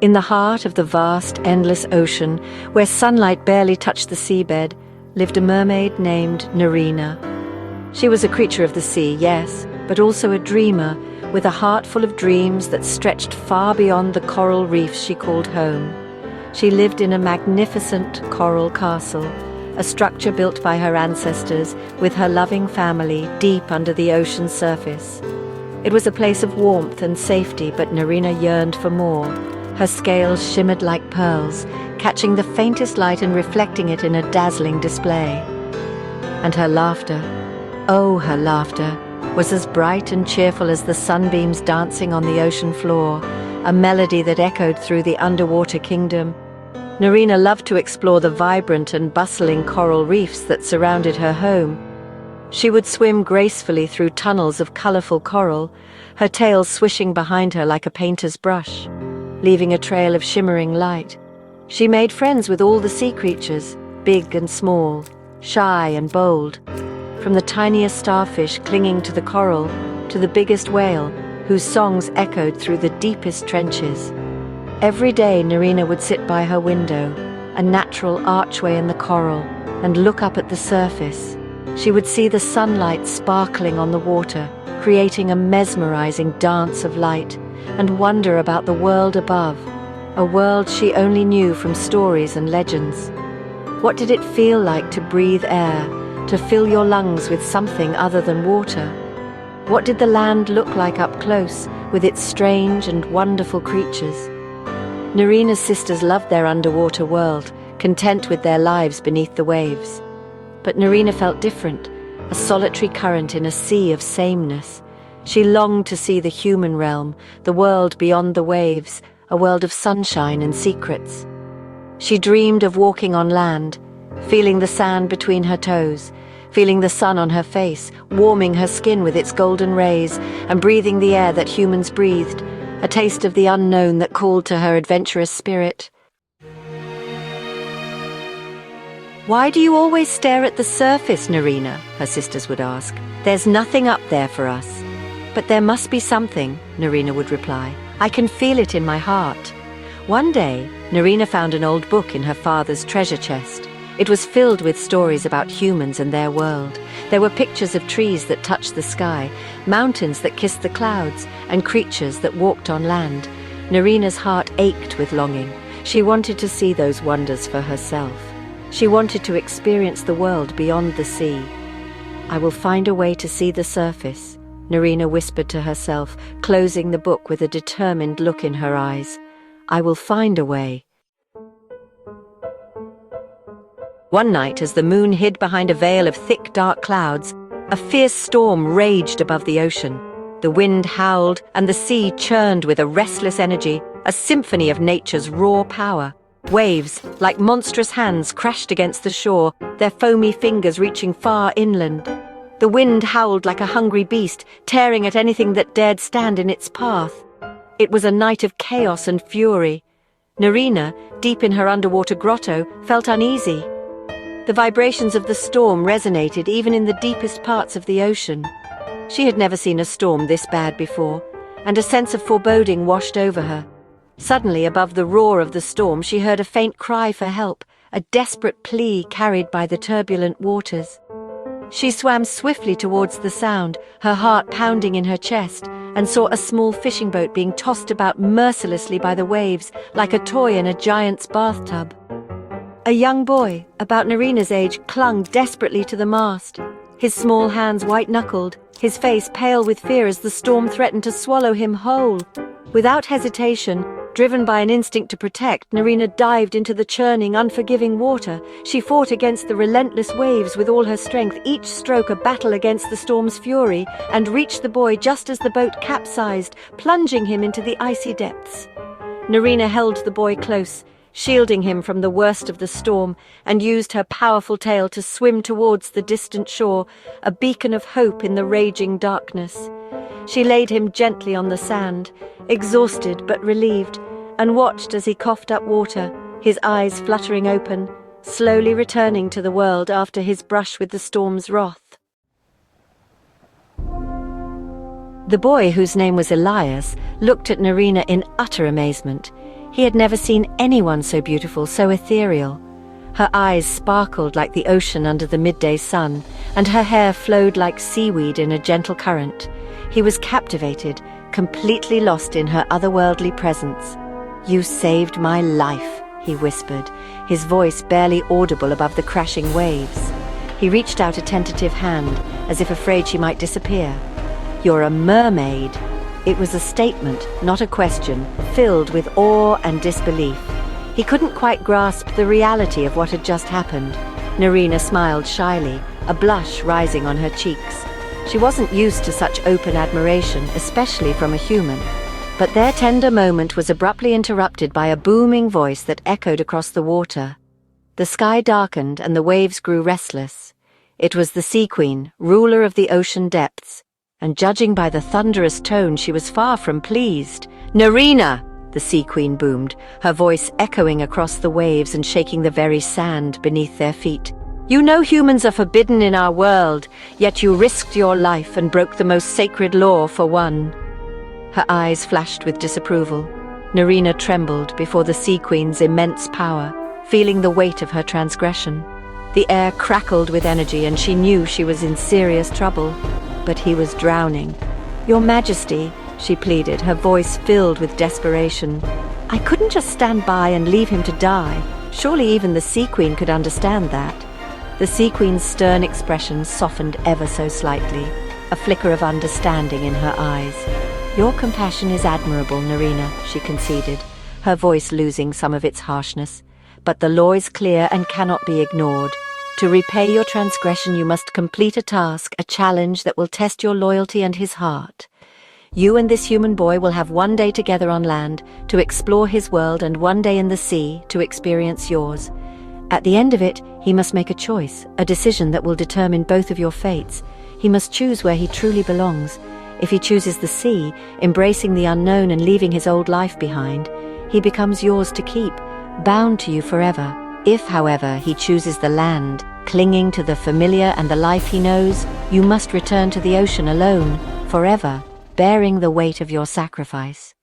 In the heart of the vast, endless ocean, where sunlight barely touched the seabed, lived a mermaid named Nerina. She was a creature of the sea, yes, but also a dreamer, with a heart full of dreams that stretched far beyond the coral reefs she called home. She lived in a magnificent coral castle, a structure built by her ancestors with her loving family deep under the ocean's surface. It was a place of warmth and safety, but Nerina yearned for more. Her scales shimmered like pearls, catching the faintest light and reflecting it in a dazzling display. And her laughter, oh, her laughter, was as bright and cheerful as the sunbeams dancing on the ocean floor, a melody that echoed through the underwater kingdom. Nerina loved to explore the vibrant and bustling coral reefs that surrounded her home. She would swim gracefully through tunnels of colorful coral, her tail swishing behind her like a painter's brush, leaving a trail of shimmering light. She made friends with all the sea creatures, big and small, shy and bold, from the tiniest starfish clinging to the coral to the biggest whale, whose songs echoed through the deepest trenches. Every day Nerina would sit by her window, a natural archway in the coral, and look up at the surface. She would see the sunlight sparkling on the water, creating a mesmerizing dance of light, and wonder about the world above, a world she only knew from stories and legends. What did it feel like to breathe air, to fill your lungs with something other than water? What did the land look like up close, with its strange and wonderful creatures? Nerina's sisters loved their underwater world, content with their lives beneath the waves. But Nerina felt different, a solitary current in a sea of sameness. She longed to see the human realm, the world beyond the waves, a world of sunshine and secrets. She dreamed of walking on land, feeling the sand between her toes, feeling the sun on her face, warming her skin with its golden rays, and breathing the air that humans breathed, a taste of the unknown that called to her adventurous spirit. "Why do you always stare at the surface, Nerina?" her sisters would ask. "There's nothing up there for us." "But there must be something," Nerina would reply. "I can feel it in my heart." One day, Nerina found an old book in her father's treasure chest. It was filled with stories about humans and their world. There were pictures of trees that touched the sky, mountains that kissed the clouds, and creatures that walked on land. Nerina's heart ached with longing. She wanted to see those wonders for herself. She wanted to experience the world beyond the sea. "I will find a way to see the surface," Nerina whispered to herself, closing the book with a determined look in her eyes. "I will find a way." One night, as the moon hid behind a veil of thick, dark clouds, a fierce storm raged above the ocean. The wind howled, and the sea churned with a restless energy, a symphony of nature's raw power. Waves, like monstrous hands, crashed against the shore, their foamy fingers reaching far inland. The wind howled like a hungry beast, tearing at anything that dared stand in its path. It was a night of chaos and fury. Nerina, deep in her underwater grotto, felt uneasy. The vibrations of the storm resonated even in the deepest parts of the ocean. She had never seen a storm this bad before, and a sense of foreboding washed over her. Suddenly, above the roar of the storm, she heard a faint cry for help, a desperate plea carried by the turbulent waters. She swam swiftly towards the sound, her heart pounding in her chest, and saw a small fishing boat being tossed about mercilessly by the waves, like a toy in a giant's bathtub. A young boy, about Nerina's age, clung desperately to the mast, his small hands white-knuckled, his face pale with fear as the storm threatened to swallow him whole. Without hesitation, driven by an instinct to protect, Nerina dived into the churning, unforgiving water. She fought against the relentless waves with all her strength, each stroke a battle against the storm's fury, and reached the boy just as the boat capsized, plunging him into the icy depths. Nerina held the boy close, shielding him from the worst of the storm, and used her powerful tail to swim towards the distant shore, a beacon of hope in the raging darkness. She laid him gently on the sand, exhausted but relieved, and watched as he coughed up water, his eyes fluttering open, slowly returning to the world after his brush with the storm's wrath. The boy, whose name was Elias, looked at Nerina in utter amazement. He had never seen anyone so beautiful, so ethereal. Her eyes sparkled like the ocean under the midday sun, and her hair flowed like seaweed in a gentle current. He was captivated, completely lost in her otherworldly presence. "You saved my life," he whispered, his voice barely audible above the crashing waves. He reached out a tentative hand, as if afraid she might disappear. "You're a mermaid." It was a statement, not a question, filled with awe and disbelief. He couldn't quite grasp the reality of what had just happened. Nerina smiled shyly, a blush rising on her cheeks. She wasn't used to such open admiration, especially from a human. But their tender moment was abruptly interrupted by a booming voice that echoed across the water. The sky darkened and the waves grew restless. It was the Sea Queen, ruler of the ocean depths, and judging by the thunderous tone, she was far from pleased. "Nerina!" the Sea Queen boomed, her voice echoing across the waves and shaking the very sand beneath their feet. "You know humans are forbidden in our world, yet you risked your life and broke the most sacred law for one." Her eyes flashed with disapproval. Nerina trembled before the Sea Queen's immense power, feeling the weight of her transgression. The air crackled with energy, and she knew she was in serious trouble. But he was drowning. "Your Majesty," she pleaded, her voice filled with desperation. "I couldn't just stand by and leave him to die. Surely even the Sea Queen could understand that." The Sea Queen's stern expression softened ever so slightly, a flicker of understanding in her eyes. "Your compassion is admirable, Nerina," she conceded, her voice losing some of its harshness. "But the law is clear and cannot be ignored. To repay your transgression, you must complete a task, a challenge that will test your loyalty and his heart. You and this human boy will have one day together on land to explore his world and one day in the sea to experience yours. At the end of it, he must make a choice, a decision that will determine both of your fates. He must choose where he truly belongs. If he chooses the sea, embracing the unknown and leaving his old life behind, he becomes yours to keep, bound to you forever. If, however, he chooses the land, clinging to the familiar and the life he knows, you must return to the ocean alone, forever, bearing the weight of your sacrifice."